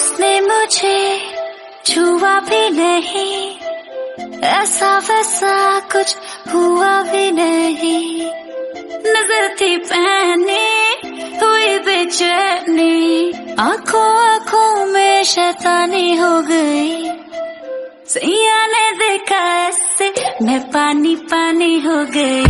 उसने मुझे छुआ भी नहीं, ऐसा वैसा कुछ हुआ भी नहीं। नजर थी पहनी हुई बेचैनी, आंखों आंखों में शैतानी हो गई। सैया ने देखा ऐसे मैं पानी पानी हो गई।